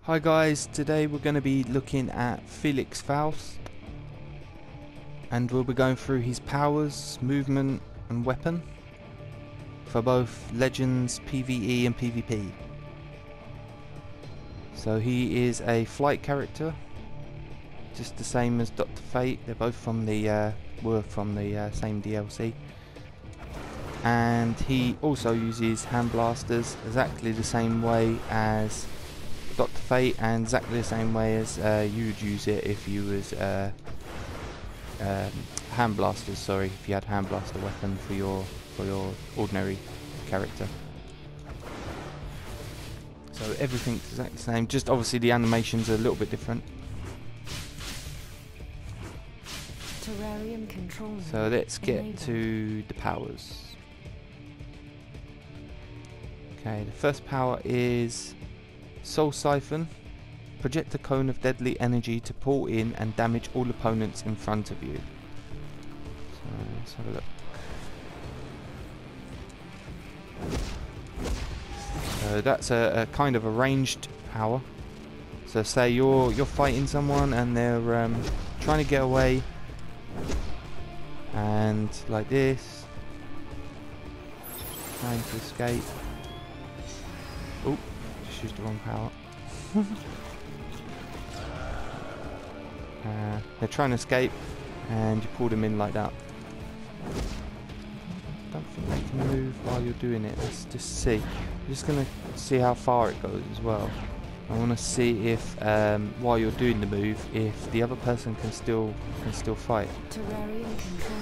Hi guys, today we're going to be looking at Felix Faust and we'll be going through his powers, movement and weapon for both Legends PvE and PvP. So he is a flight character, just the same as Dr. Fate. They're both from the same DLC, and he also uses hand blasters exactly the same way as Dr. Fate, and exactly the same way as you'd use it if you was hand blasters. Sorry, if you had hand blaster weapon for your ordinary character. So everything's exactly the same. Just obviously the animations are a little bit different. Terrarium control. So let's get to the powers. Okay, the first power is Soul Siphon. Project a cone of deadly energy to pull in and damage all opponents in front of you. So let's have a look. So that's a kind of a ranged power. So say you're fighting someone and they're trying to get away, and like this, trying to escape. Oh, just used the wrong power. They're trying to escape, and you pull them in like that. Don't think they can move while you're doing it. Let's just see. I'm just gonna see how far it goes as well. I want to see if while you're doing the move, if the other person can still fight. Terrarium control.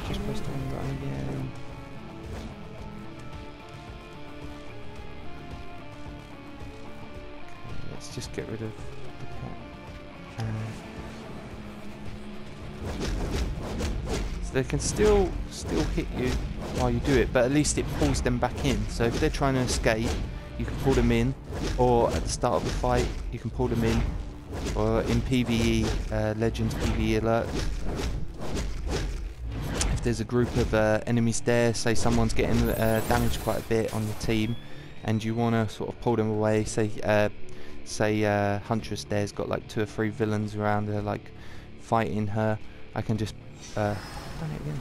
Just press the wrong button again. Okay, let's just get rid of the cat. So they can still hit you while you do it, but at least it pulls them back in. So if they're trying to escape, you can pull them in, or at the start of the fight you can pull them in, or in PvE, Legends PvE alert, if there's a group of enemies there, say someone's getting damaged quite a bit on your team and you want to sort of pull them away, say Huntress there's got like 2 or 3 villains around her like fighting her, I can just done it again.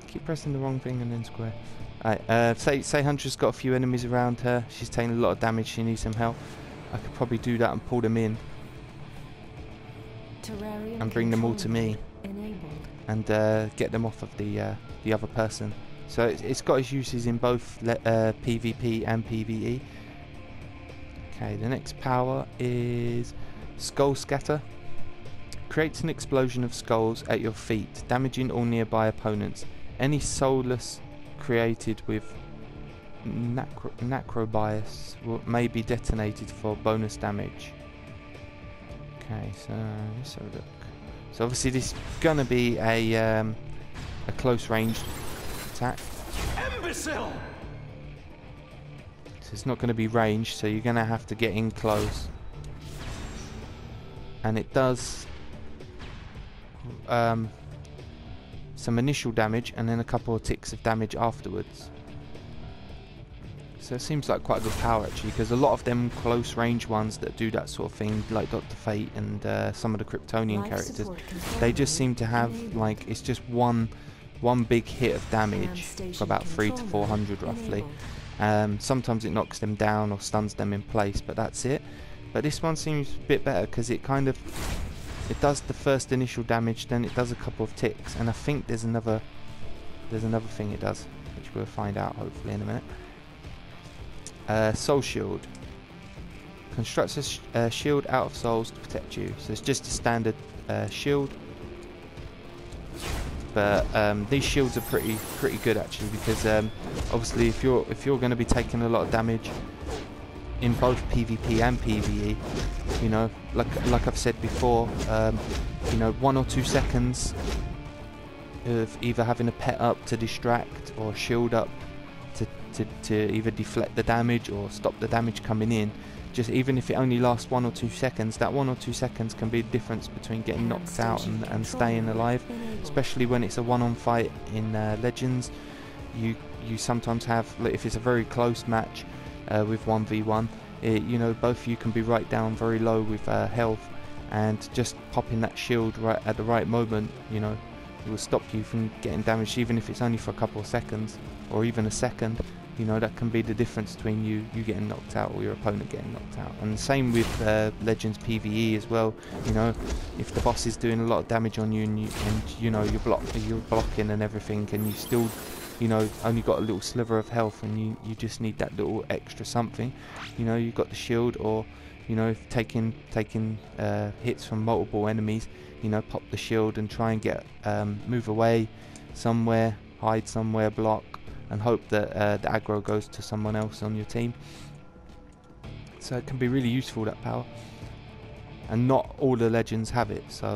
Keep pressing the wrong thing and then square. Alright, say Huntress got a few enemies around her, she's taking a lot of damage, she needs some help. I could probably do that and pull them in and bring them all to me and get them off of the other person. So it's got its uses in both PvP and PvE. Okay, the next power is Skull Scatter. Creates an explosion of skulls at your feet, damaging all nearby opponents. Any soulless created with Necrobias may be detonated for bonus damage. Okay, so let's have a look. So obviously this is gonna be a close range attack. Imbecile! So it's not going to be ranged, so you're going to have to get in close. And it does some initial damage and then a couple of ticks of damage afterwards. So it seems like quite a good power actually, because a lot of them close range ones that do that sort of thing, like Dr. Fate and some of the Kryptonian characters, they just seem to have like, it's just one big hit of damage for about 300 to 400 roughly. Sometimes it knocks them down or stuns them in place, but that's it. But this one seems a bit better because it does the first initial damage, then it does a couple of ticks, and I think there's another thing it does, which we'll find out hopefully in a minute. Soul Shield constructs a shield out of souls to protect you. So it's just a standard shield. But these shields are pretty good actually, because obviously if you're going to be taking a lot of damage in both PvP and PvE, you know, like I've said before, you know, 1 or 2 seconds of either having a pet up to distract or a shield up to either deflect the damage or stop the damage coming in. Just even if it only lasts 1 or 2 seconds, that 1 or 2 seconds can be the difference between getting knocked out and staying alive. Especially when it's a one-on fight in Legends, you sometimes have, if it's a very close match, with 1v1. You know, both of you can be right down very low with health, and just popping that shield right at the right moment, you know, it will stop you from getting damaged, even if it's only for a couple of seconds or even a second. You know, that can be the difference between you getting knocked out or your opponent getting knocked out. And the same with Legends PvE as well. You know, if the boss is doing a lot of damage on you and you know you're blocking and everything, and you still, you know, only got a little sliver of health, and you just need that little extra something. You know, you've got the shield, or you know, if taking hits from multiple enemies, you know, pop the shield and try and get move away somewhere, hide somewhere, block, and hope that the aggro goes to someone else on your team. So it can be really useful, that power, and not all the legends have it, so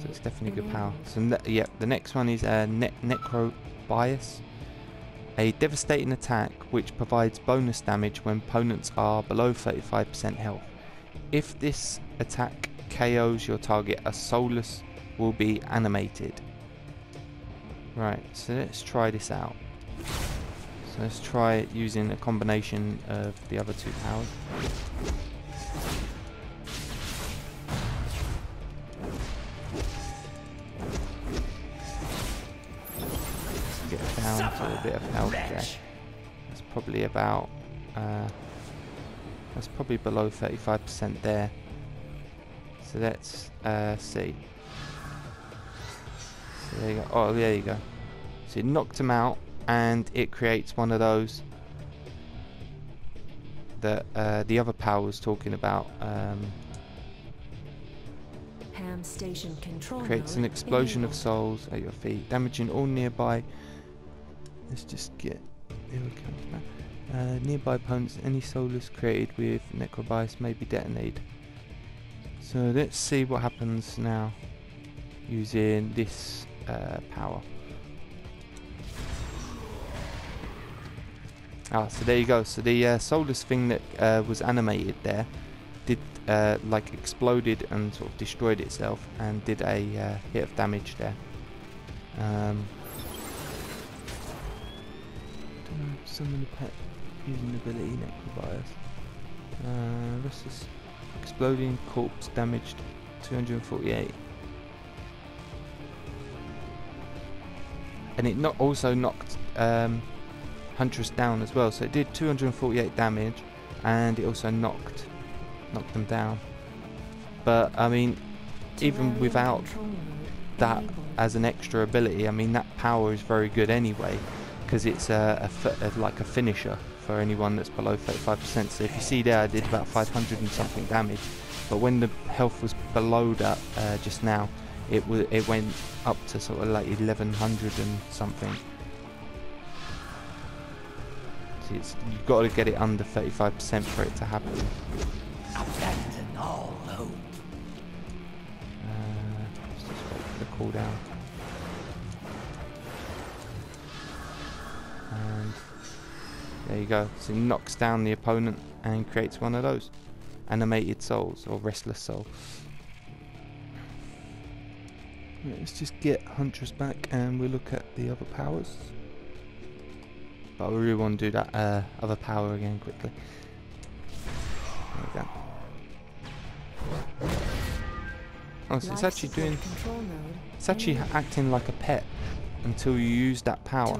it's definitely good power. So yeah, the next one is Necro Bias, a devastating attack which provides bonus damage when opponents are below 35% health. If this attack KOs your target, a soulless will be animated. Right, so let's try this out. So let's try it using a combination of the other two powers. Let's get down to a bit of health there. That's probably about that's probably below 35% there. So let's see. So there you go. Oh, there you go. So it knocked him out, and it creates one of those that the other power was talking about. Ham station control creates an explosion of souls at your feet, damaging all nearby. Let's just get. Here we go. Nearby opponents. Any soulless created with Necrobias may be detonated. So let's see what happens now using this power. Ah, so there you go. So the soulless thing that was animated there did like exploded and sort of destroyed itself and did a hit of damage there. Summon a pet using ability Necrobias. Restless exploding corpse damaged 248. And it also knocked Huntress down as well, so it did 248 damage, and it also knocked them down. But I mean, even without that as an extra ability, I mean, that power is very good anyway, because it's like a finisher for anyone that's below 35%. So if you see there, I did about 500 and something damage, but when the health was below that just now, it went up to sort of like 1100 and something. See, you've got to get it under 35% for it to happen. Abandon all hope. Let's just wait for the cooldown. And there you go. So it knocks down the opponent and creates one of those animated souls, or restless soul. Let's just get Huntress back and we'll look at the other powers. But I really want to do that other power again quickly. There we go. Oh, so it's actually doing... It's actually acting like a pet until you use that power.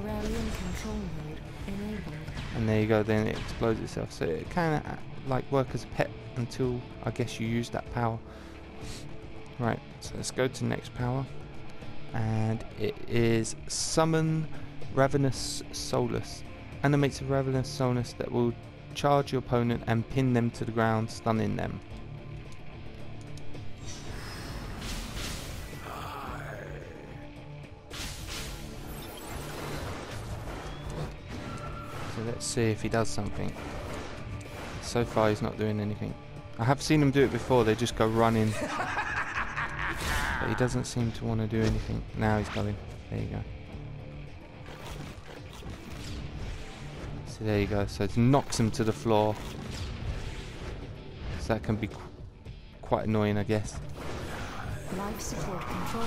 And there you go, then it explodes itself. So it kind of like work as a pet until I guess you use that power. Right, so let's go to the next power, and it is Summon Ravenous Soulless. Animates a Ravenous Soulless that will charge your opponent and pin them to the ground, stunning them. So let's see if he does something. So far he's not doing anything. I have seen him do it before, they just go running. But he doesn't seem to want to do anything. Now he's going. There you go. So there you go. So it knocks him to the floor. So that can be quite annoying, I guess.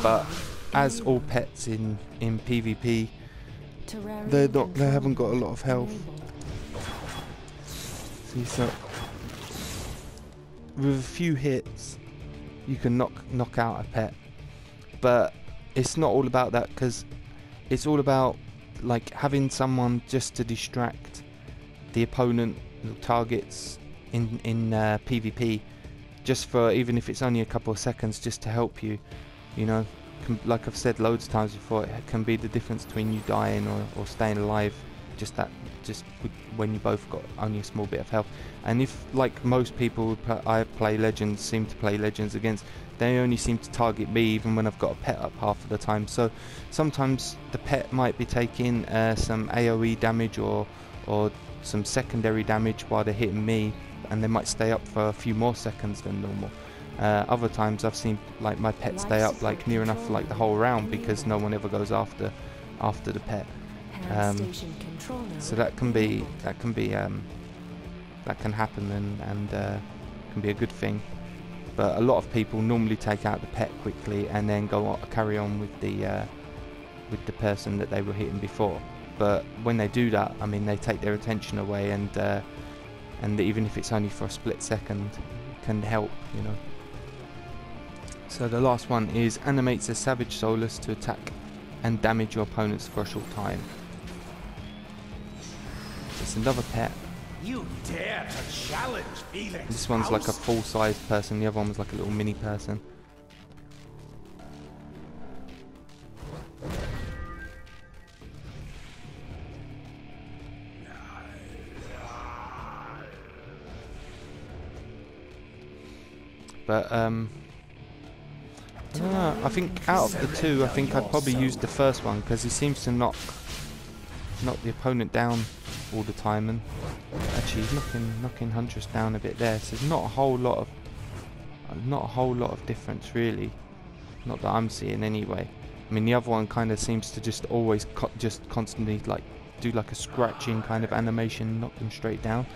But as all pets in PvP, they haven't got a lot of health. See, so with a few hits, you can knock out a pet, but it's not all about that, because it's all about like having someone just to distract the opponent targets in PvP, just for, even if it's only a couple of seconds, just to help you. You know, like I've said loads of times before, it can be the difference between you dying or staying alive. Just when you both got only a small bit of health. And if, like most people I play Legends, seem to play Legends against, they only seem to target me even when I've got a pet up half of the time. So sometimes the pet might be taking some AoE damage or some secondary damage while they're hitting me, and they might stay up for a few more seconds than normal. Other times I've seen like my pet stay up like near enough for like the whole round, because no one ever goes after the pet. So that can happen and can be a good thing. But a lot of people normally take out the pet quickly and then carry on with the person that they were hitting before. But when they do that, I mean, they take their attention away, and even if it's only for a split second, it can help, you know. So the last one is animates a savage soulless to attack and damage your opponents for a short time. It's another pet. You dare to challenge Felix This one's like a Faust? full-sized person. The other one was like a little mini person. But I don't know. I think out of the two, I think I'd probably use the first one, because he seems to knock the opponent down all the time, and actually he's knocking Huntress down a bit there. So there's not a whole lot of difference really, not that I'm seeing anyway. I mean, the other one kind of seems to just always just constantly like do like a scratching kind of animation, knock them straight down.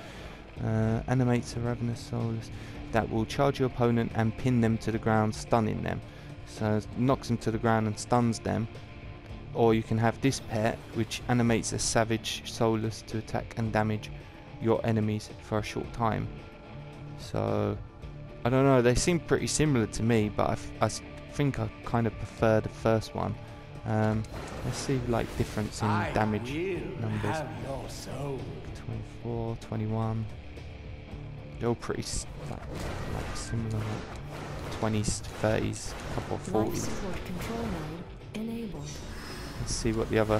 Animates a ravenous soulless that will charge your opponent and pin them to the ground, stunning them. So it knocks them to the ground and stuns them. Or you can have this pet, which animates a savage soulless to attack and damage your enemies for a short time. So I don't know, they seem pretty similar to me, but I think I kind of prefer the first one. Let's see like difference in damage numbers. 24, 21. They're all pretty like similar, like 20s, 30s, couple of 40s. Let's see what the other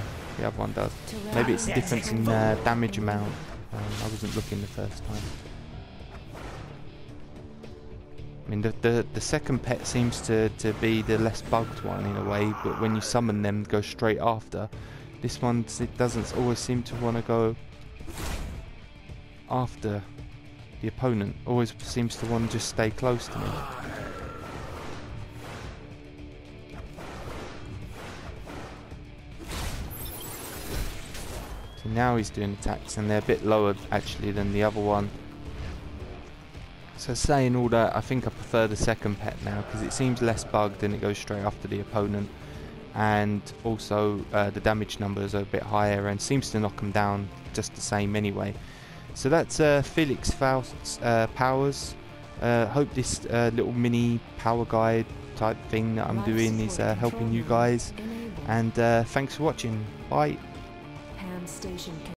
one does. Maybe it's the difference in damage amount. I wasn't looking the first time. I mean, the second pet seems to be the less bugged one in a way, but when you summon them, go straight after. This one, it doesn't always seem to want to go after the opponent. Always seems to want to just stay close to me. So now he's doing attacks, and they're a bit lower actually than the other one. So saying all that, I think I prefer the second pet now, because it seems less bugged and it goes straight after the opponent, and also the damage numbers are a bit higher and seems to knock them down just the same anyway. So that's Felix Faust's powers. Hope this little mini power guide type thing that I'm doing is helping you guys, and thanks for watching. Bye. Ham station